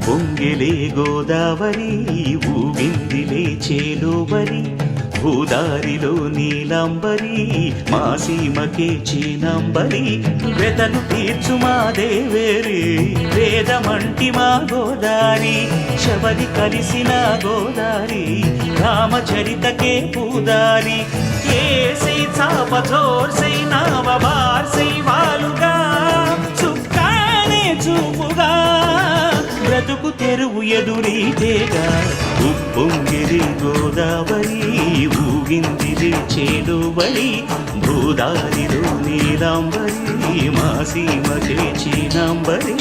పొంగిలే గోదావరి ఊగిందిలే చేలోబరి భూదారిలో నీలాంబరి మా సీమకే చీనాంబరి వెతలు తీర్చు మా దేవేరి వేదమంటి మా గోదారి శబరి కలిసిన గోదారి రామచరితకే పూదారి ఏసై చాప జోర్సై నావ బార్సై వాలుగా చుక్కానే చూపుగా బ్రతుకు తెరువు ఎదురీతేగా ఉప్పొంగిరి గోదావరి ఊగిందిరి చేలోబడి భూదారిలో నీలాంబరి మా సీమకే చీనాంబరి